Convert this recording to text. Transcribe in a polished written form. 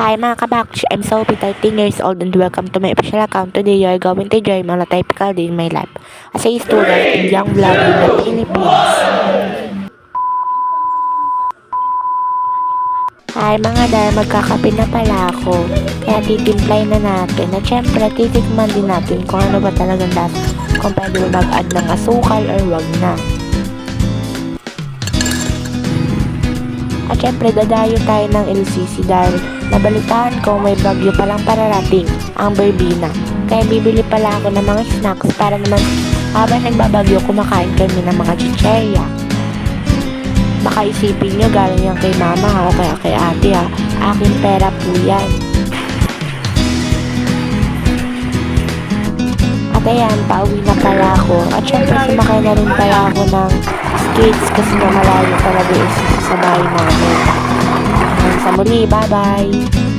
Hi mga kabaksh, I'm Sophie, 13 years old and welcome to my official account. Today you are going to enjoy mga typical day in my life as a student in young vlog in the Philippines. Hi mga dahil magkakape na pala ako, kaya titimplay na natin at syempre titikman din natin kung ano ba talagang lasa, kung pwede mo mag-add ng asukal or wag na. At syempre dadayo tayo ng LCC dahil nabalitaan ko may bagyo palang pararating, ang Berbina. Kaya bibili pala ako ng mga snacks para naman habang nagbabagyo kumakain kami ng mga chicheria. Baka isipin nyo galing yan kay mama ha, o kaya kay ate ha. Aking pera po yan. At ayan, pauwi na pala ako. At syempre sumakay na rin pala ako ng skates kasi na malayo talaga isa sa bahay namin. Hanggang sa muli, bye bye!